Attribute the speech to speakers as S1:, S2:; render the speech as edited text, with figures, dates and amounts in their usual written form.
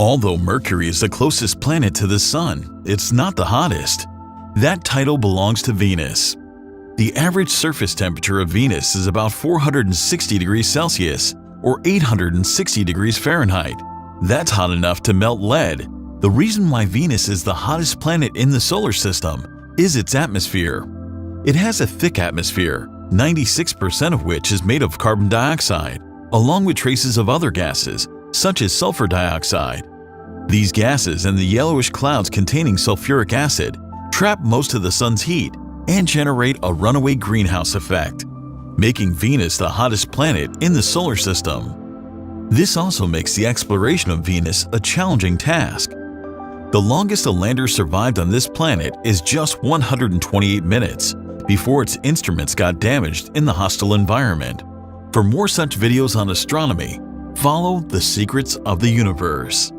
S1: Although Mercury is the closest planet to the Sun, it's not the hottest. That title belongs to Venus. The average surface temperature of Venus is about 460 degrees Celsius or 860 degrees Fahrenheit. That's hot enough to melt lead. The reason why Venus is the hottest planet in the solar system is its atmosphere. It has a thick atmosphere, 96% of which is made of carbon dioxide, along with traces of other gases, such as sulfur dioxide. These gases and the yellowish clouds containing sulfuric acid trap most of the sun's heat and generate a runaway greenhouse effect, making Venus the hottest planet in the solar system. This also makes the exploration of Venus a challenging task. The longest a lander survived on this planet is just 128 minutes before its instruments got damaged in the hostile environment. For more such videos on astronomy, follow The Secrets of the Universe.